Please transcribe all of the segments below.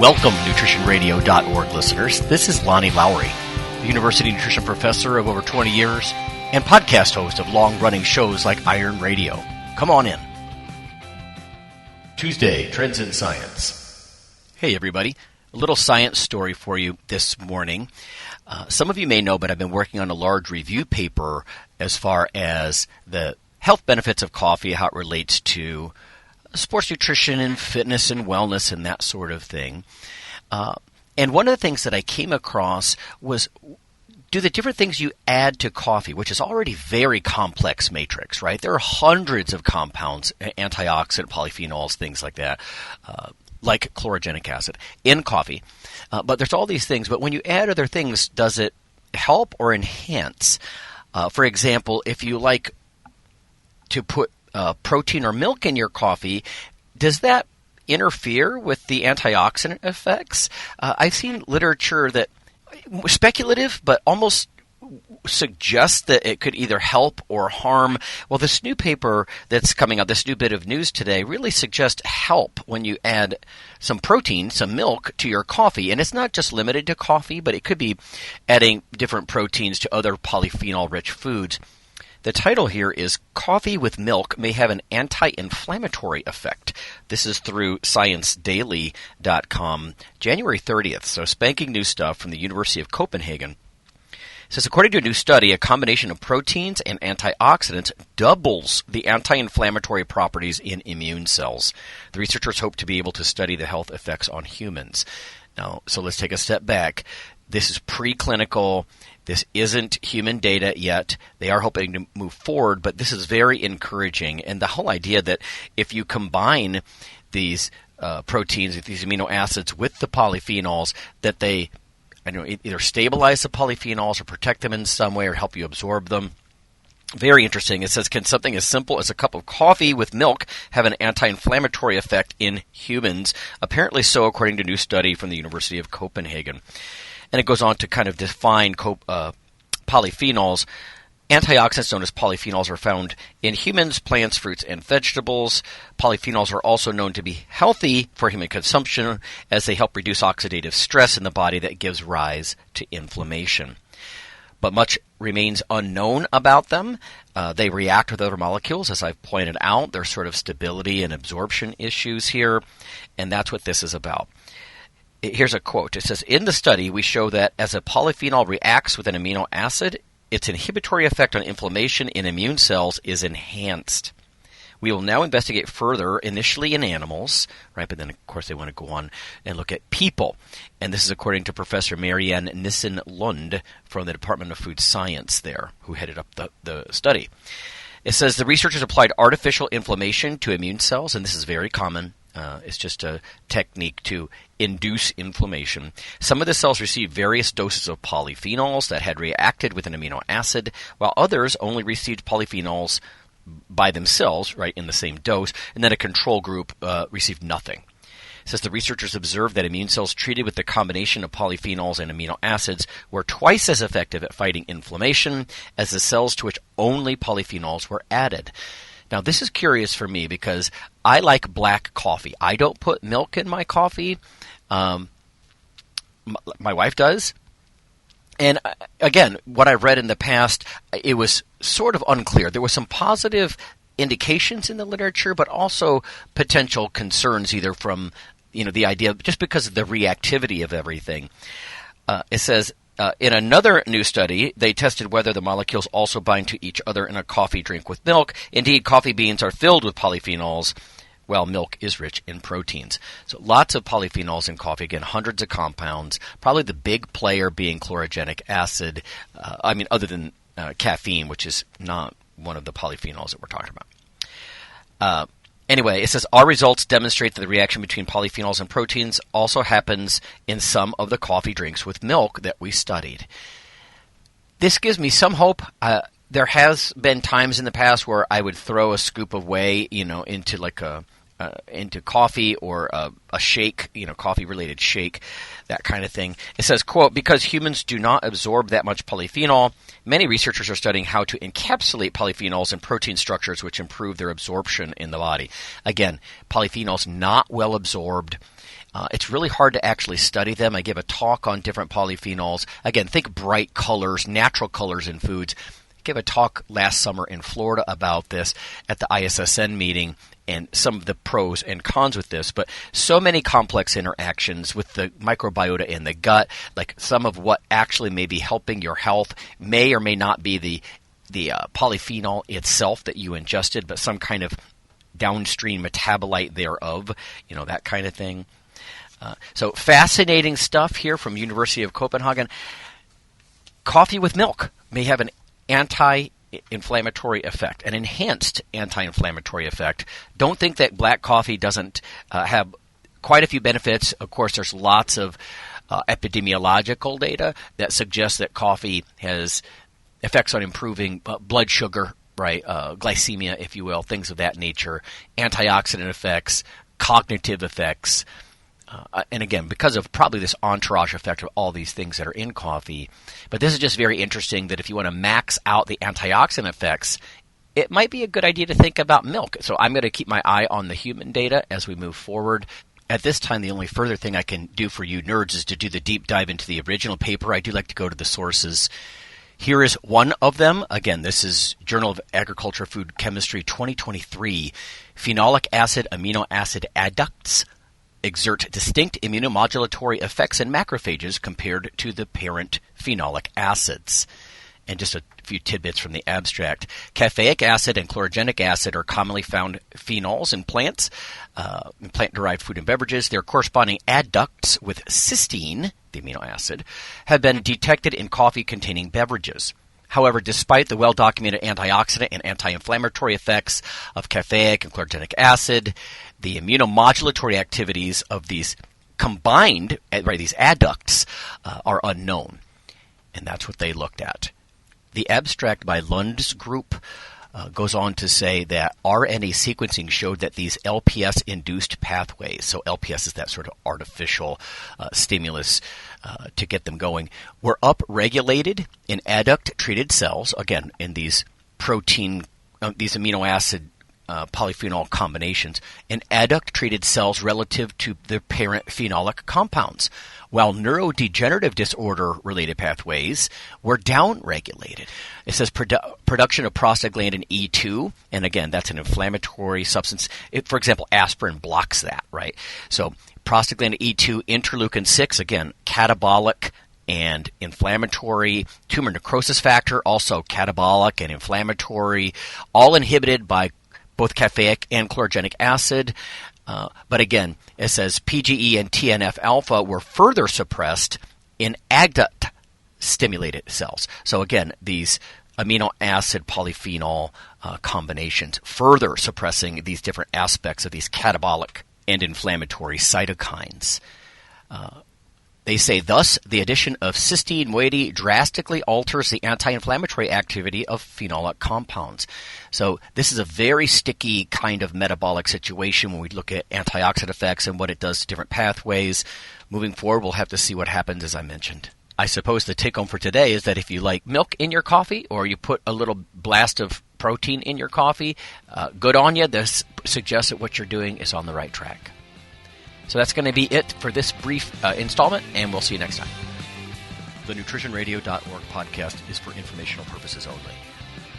Welcome, NutritionRadio.org listeners. This is Lonnie Lowry, the University Nutrition Professor of over 20 years and podcast host of long-running shows like Iron Radio. Come on in. Tuesday, Trends in Science. Hey, everybody. A little science story for you this morning. Some of you may know, but I've been working on a large review paper as far as the health benefits of coffee, how it relates to sports nutrition and fitness and wellness and that sort of thing. And one of the things that I came across was, do the different things you add to coffee, which is already very complex matrix, right? There are hundreds of compounds, antioxidant, polyphenols, things like that, like chlorogenic acid in coffee. But there's all these things. But when you add other things, does it help or enhance? For example, if you like to put protein or milk in your coffee, does that interfere with the antioxidant effects? I've seen literature that speculative, but almost suggests that it could either help or harm. Well, this new paper that's coming out, this new bit of news today, really suggests help when you add some protein, some milk to your coffee. And it's not just limited to coffee, but it could be adding different proteins to other polyphenol-rich foods. The title here is Coffee with Milk May Have an Anti-Inflammatory Effect. This is through ScienceDaily.com, January 30th. So spanking new stuff from the University of Copenhagen. It says, according to a new study, a combination of proteins and antioxidants doubles the anti-inflammatory properties in immune cells. The researchers hope to be able to study the health effects on humans. Now, so let's take a step back. This is preclinical. This isn't human data yet. They are hoping to move forward, but this is very encouraging. And the whole idea that if you combine these proteins, these amino acids with the polyphenols, that they either stabilize the polyphenols or protect them in some way or help you absorb them. Very interesting. It says, can something as simple as a cup of coffee with milk have an anti-inflammatory effect in humans? Apparently so, according to a new study from the University of Copenhagen. And it goes on to kind of define polyphenols. Antioxidants known as polyphenols are found in humans, plants, fruits, and vegetables. Polyphenols are also known to be healthy for human consumption as they help reduce oxidative stress in the body that gives rise to inflammation. But much remains unknown about them. They react with other molecules, as I've pointed out. There's sort of stability and absorption issues here, and that's what this is about. Here's a quote. It says, in the study, we show that as a polyphenol reacts with an amino acid, its inhibitory effect on inflammation in immune cells is enhanced. We will now investigate further, initially in animals, right? But then, of course, they want to go on and look at people. And this is according to Professor Marianne Nissen-Lund from the Department of Food Science there, who headed up the study. It says the researchers applied artificial inflammation to immune cells, and this is very common. It's just a technique to induce inflammation. Some of the cells received various doses of polyphenols that had reacted with an amino acid, while others only received polyphenols by themselves, right, in the same dose, and then a control group received nothing. It says the researchers observed that immune cells treated with the combination of polyphenols and amino acids were twice as effective at fighting inflammation as the cells to which only polyphenols were added. Now, this is curious for me because I like black coffee. I don't put milk in my coffee. My wife does. And again, what I've read in the past, it was sort of unclear. There was some positive indications in the literature, but also potential concerns either from, the idea, just because of the reactivity of everything. It says, in another new study, they tested whether the molecules also bind to each other in a coffee drink with milk. Indeed, coffee beans are filled with polyphenols, while milk is rich in proteins. So lots of polyphenols in coffee. Again, hundreds of compounds. Probably the big player being chlorogenic acid. Other than caffeine, which is not one of the polyphenols that we're talking about. Anyway, it says, our results demonstrate that the reaction between polyphenols and proteins also happens in some of the coffee drinks with milk that we studied. This gives me some hope. There has been times in the past where I would throw a scoop of whey, into like into coffee or a shake, coffee-related shake, that kind of thing. It says, quote, because humans do not absorb that much polyphenol, many researchers are studying how to encapsulate polyphenols in protein structures which improve their absorption in the body. Again, polyphenols not well absorbed. It's really hard to actually study them. I give a talk on different polyphenols. Again, think bright colors, natural colors in foods. I gave a talk last summer in Florida about this at the ISSN meeting and some of the pros and cons with this. But so many complex interactions with the microbiota in the gut, like some of what actually may be helping your health may or may not be the polyphenol itself that you ingested, but some kind of downstream metabolite thereof, that kind of thing. So fascinating stuff here from University of Copenhagen. Coffee with milk may have an anti-inflammatory effect, an enhanced anti-inflammatory effect. Don't think that black coffee doesn't have quite a few benefits. Of course, there's lots of epidemiological data that suggests that coffee has effects on improving blood sugar, right? Glycemia, if you will, things of that nature, antioxidant effects, cognitive effects. And again, because of probably this entourage effect of all these things that are in coffee. But this is just very interesting that if you want to max out the antioxidant effects, it might be a good idea to think about milk. So I'm going to keep my eye on the human data as we move forward. At this time, the only further thing I can do for you nerds is to do the deep dive into the original paper. I do like to go to the sources. Here is one of them. Again, this is Journal of Agriculture, Food Chemistry 2023. Phenolic acid amino acid adducts exert distinct immunomodulatory effects in macrophages compared to the parent phenolic acids. And just a few tidbits from the abstract. Caffeic acid and chlorogenic acid are commonly found phenols in plants, in plant-derived food and beverages. Their corresponding adducts with cysteine, the amino acid, have been detected in coffee-containing beverages. However, despite the well-documented antioxidant and anti-inflammatory effects of caffeic and chlorogenic acid, the immunomodulatory activities of these combined, these adducts, are unknown. And that's what they looked at. The abstract by Lund's group goes on to say that RNA sequencing showed that these LPS-induced pathways, so LPS is that sort of artificial stimulus to get them going, were upregulated in adduct-treated cells, again, in these these amino acid polyphenol combinations, in adduct-treated cells relative to their parent phenolic compounds, while neurodegenerative disorder-related pathways were downregulated. It says production of prostaglandin E2, and again, that's an inflammatory substance. For example, aspirin blocks that, right? So prostaglandin E2, interleukin-6, again, catabolic and inflammatory, tumor necrosis factor, also catabolic and inflammatory, all inhibited by both caffeic and chlorogenic acid. But again, it says PGE and TNF-alpha were further suppressed in adduct-stimulated cells. So again, these amino acid polyphenol combinations further suppressing these different aspects of these catabolic and inflammatory cytokines. They say, thus, the addition of cysteine moiety drastically alters the anti-inflammatory activity of phenolic compounds. So this is a very sticky kind of metabolic situation when we look at antioxidant effects and what it does to different pathways. Moving forward, we'll have to see what happens, as I mentioned. I suppose the take-home for today is that if you like milk in your coffee or you put a little blast of protein in your coffee, good on you. This suggests that what you're doing is on the right track. So that's going to be it for this brief installment, and we'll see you next time. The NutritionRadio.org podcast is for informational purposes only.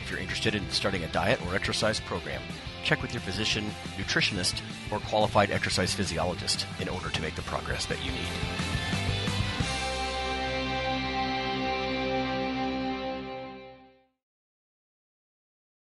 If you're interested in starting a diet or exercise program, check with your physician, nutritionist, or qualified exercise physiologist in order to make the progress that you need.